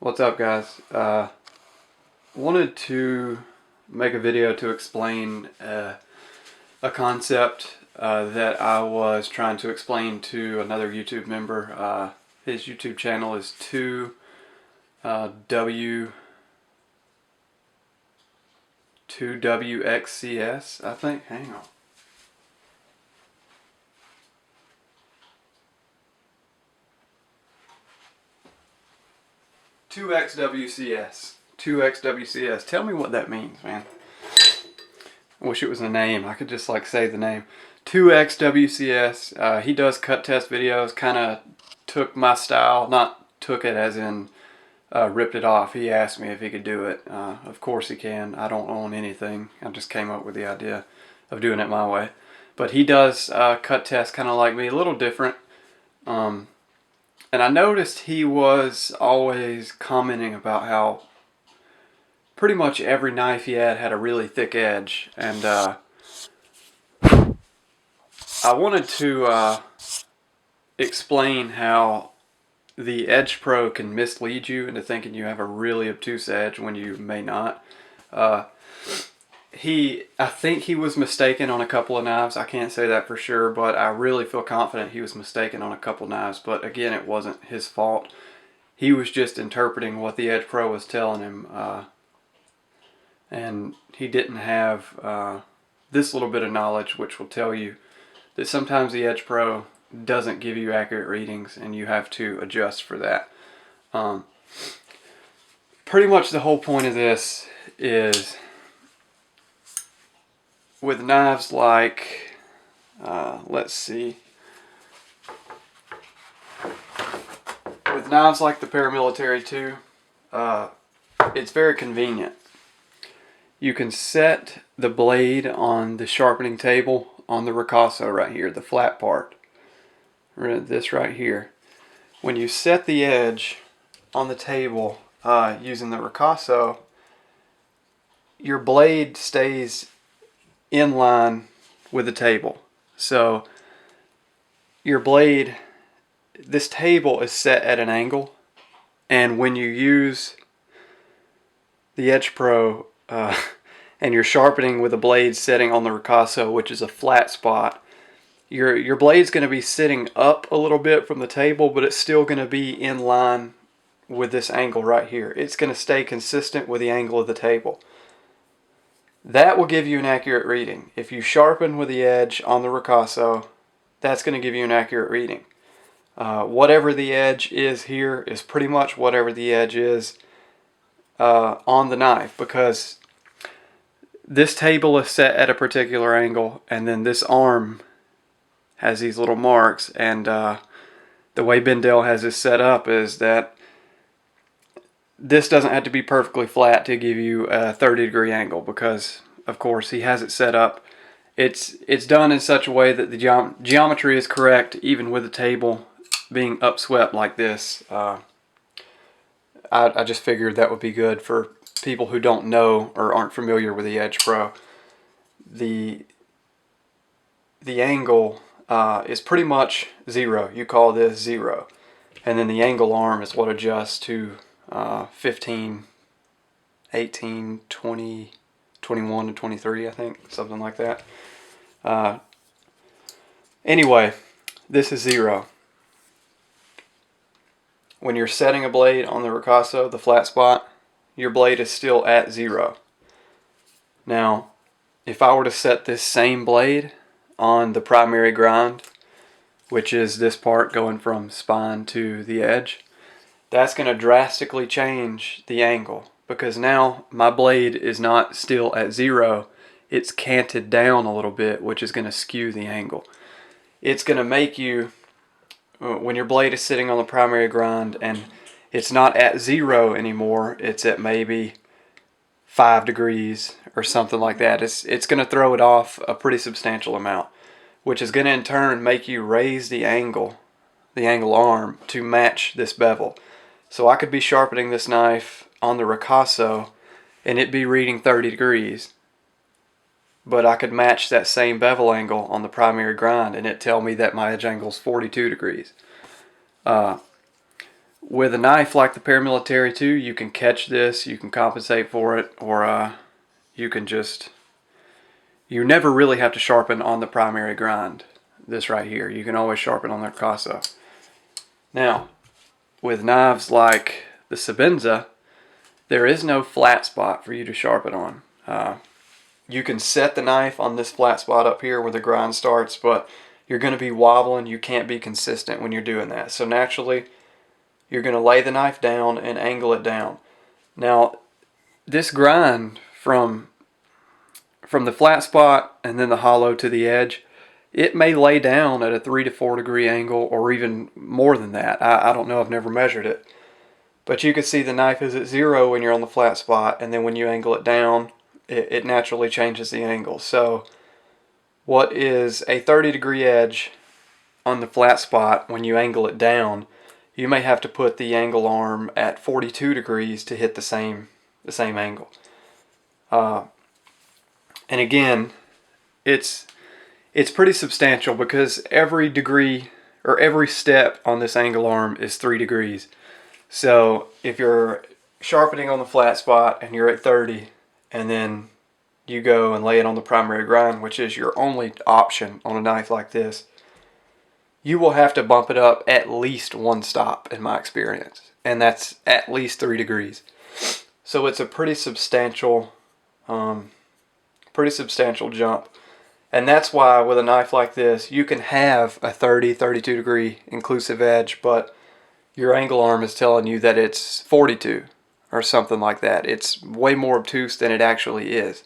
What's up, guys? Wanted to make a video to explain a concept that I was trying to explain to another YouTube member. His YouTube channel is 2WXCS, I think. Hang on. XWCS. 2XWCS. Tell me what that means, man. I wish it was a name. I could just like say the name. 2XWCS. He does cut test videos. Kind of took my style. Not took it as in ripped it off. He asked me if he could do it. Of course he can. I don't own anything. I just came up with the idea of doing it my way. But he does cut tests kind of like me. A little different. And I noticed he was always commenting about how pretty much every knife he had a really thick edge. And I wanted to explain how the Edge Pro can mislead you into thinking you have a really obtuse edge when you may not. I think he was mistaken on a couple of knives. I can't say that for sure, but I really feel confident he was mistaken on a couple knives. But again, it wasn't his fault. He was just interpreting what the Edge Pro was telling him, and he didn't have this little bit of knowledge, which will tell you that sometimes the Edge Pro doesn't give you accurate readings, and you have to adjust for that. Pretty much the whole point of this is with knives like, let's see, with knives like the Paramilitary 2, it's very convenient. You can set the blade on the sharpening table on the ricasso right here, the flat part. This right here. When you set the edge on the table using the ricasso, your blade stays in line with the table. So your blade, this table is set at an angle, and when you use the Edge Pro and you're sharpening with a blade sitting on the ricasso, which is a flat spot, your blade's going to be sitting up a little bit from the table, but it's still going to be in line with this angle right here. It's going to stay consistent with the angle of the table. That will give you an accurate reading. If you sharpen with the edge on the ricasso, that's going to give you an accurate reading. Whatever the edge is here is pretty much whatever the edge is on the knife, because this table is set at a particular angle, and then this arm has these little marks, and the way Bendel has this set up is that this doesn't have to be perfectly flat to give you a 30-degree angle, because of course he has it set up. It's done in such a way that the geometry is correct, even with the table being upswept like this. I just figured that would be good for people who don't know or aren't familiar with the Edge Pro. The angle is pretty much 0. You call this 0. And then the angle arm is what adjusts to 15, 18, 20, 21, and 23, I think. Something like that. Anyway, this is 0. When you're setting a blade on the ricasso, the flat spot, your blade is still at 0. Now, if I were to set this same blade on the primary grind, which is this part going from spine to the edge, that's going to drastically change the angle, because now my blade is not still at 0, it's canted down a little bit, which is going to skew the angle. It's going to make you, when your blade is sitting on the primary grind and it's not at 0 anymore, it's at maybe 5 degrees or something like that. It's going to throw it off a pretty substantial amount, which is going to in turn make you raise the angle arm to match this bevel. So I could be sharpening this knife on the ricasso and it be reading 30 degrees, but I could match that same bevel angle on the primary grind and it tell me that my edge angle is 42 degrees. with a knife like the Paramilitary 2, you can catch this, you can compensate for it, or you can just, you never really have to sharpen on the primary grind. This right here, you can always sharpen on the ricasso. Now, with knives like the Sabenza, there is no flat spot for you to sharpen on. You can set the knife on this flat spot up here where the grind starts, but you're going to be wobbling. You can't be consistent when you're doing that. So naturally, you're going to lay the knife down and angle it down. Now, this grind from the flat spot and then the hollow to the edge, it may lay down at a 3 to 4 degree angle or even more than that. I don't know, I've never measured it. But you can see the knife is at 0 when you're on the flat spot, and then when you angle it down, it naturally changes the angle. So what is a 30 degree edge on the flat spot, when you angle it down, you may have to put the angle arm at 42 degrees to hit the same angle. And again, it's pretty substantial because every degree or every step on this angle arm is 3 degrees. So if you're sharpening on the flat spot and you're at 30, and then you go and lay it on the primary grind, which is your only option on a knife like this, you will have to bump it up at least 1 stop in my experience, and that's at least 3 degrees. So it's a pretty substantial jump. And that's why with a knife like this, you can have a 30, 32 degree inclusive edge, but your angle arm is telling you that it's 42 or something like that. It's way more obtuse than it actually is.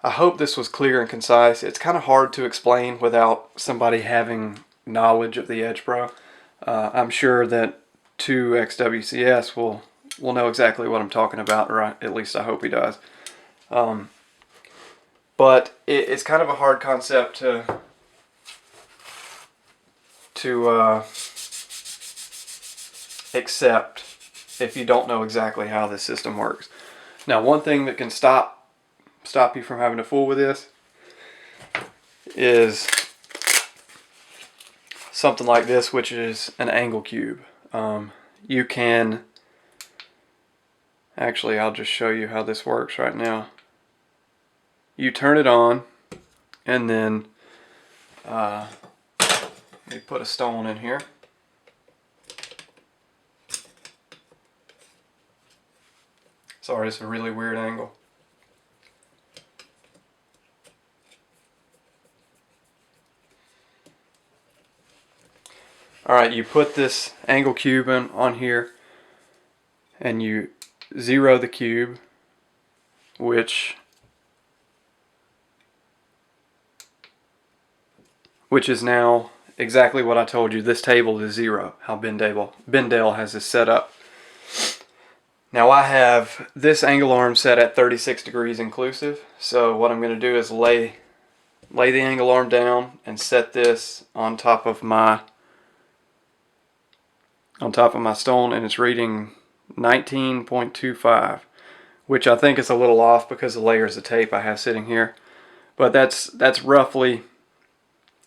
I hope this was clear and concise. It's kind of hard to explain without somebody having knowledge of the Edge Pro. I'm sure that 2XWCS will know exactly what I'm talking about, or at least I hope he does. But it's kind of a hard concept to accept if you don't know exactly how this system works. Now, one thing that can stop you from having to fool with this is something like this, which is an angle cube. You can actually, I'll just show you how this works right now. You turn it on, and then let me put a stone in here. Sorry, it's a really weird angle. Alright, you put this angle cube on here, and you zero the cube, which is now exactly what I told you. This table is 0, how Bendale has this set up. Now I have this angle arm set at 36 degrees inclusive, so what I'm going to do is lay the angle arm down and set this on top of my stone, and it's reading 19.25, which I think is a little off because of the layers of tape I have sitting here, but that's roughly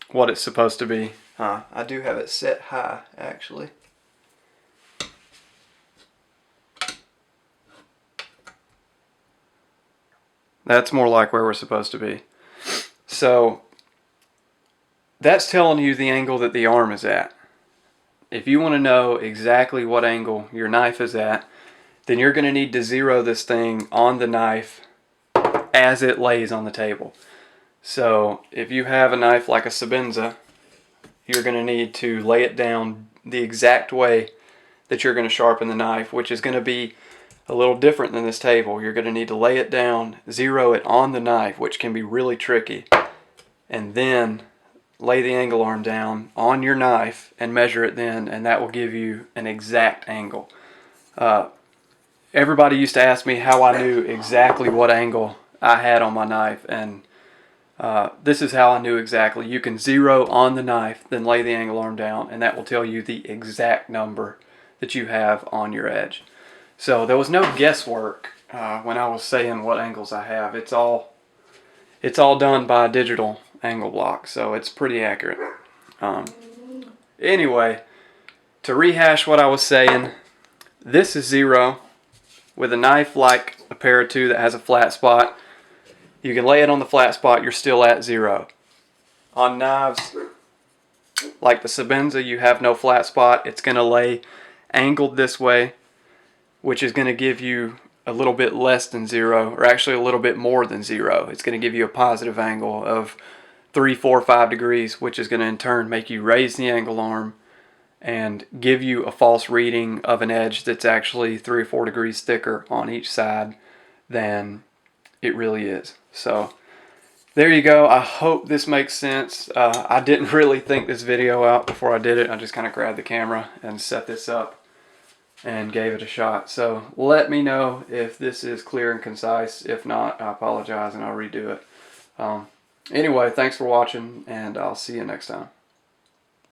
what it's supposed to be. I do have it set high, actually. That's more like where we're supposed to be. So that's telling you the angle that the arm is at. If you want to know exactly what angle your knife is at, then you're going to need to zero this thing on the knife as it lays on the table. So if you have a knife like a Sabenza, you're going to need to lay it down the exact way that you're going to sharpen the knife, which is going to be a little different than this table. You're going to need to lay it down, zero it on the knife, which can be really tricky, and then lay the angle arm down on your knife and measure it then, and that will give you an exact angle. Everybody used to ask me how I knew exactly what angle I had on my knife, and this is how I knew exactly. You can zero on the knife, then lay the angle arm down, and that will tell you the exact number that you have on your edge. So there was no guesswork when I was saying what angles I have. It's all done by a digital angle block, so it's pretty accurate. Anyway, to rehash what I was saying, this is 0. With a knife like a Para 2 that has a flat spot, you can lay it on the flat spot, you're still at 0. On knives like the Sabenza, you have no flat spot. It's going to lay angled this way, which is going to give you a little bit less than 0, or actually a little bit more than 0. It's going to give you a positive angle of 3, 4, 5 degrees, which is going to in turn make you raise the angle arm and give you a false reading of an edge that's actually 3 or 4 degrees thicker on each side than it really is. So there you go. I hope this makes sense. I didn't really think this video out before I did it. I just kind of grabbed the camera and set this up and gave it a shot. So let me know if this is clear and concise. If not, I apologize and I'll redo it. Anyway, thanks for watching, and I'll see you next time.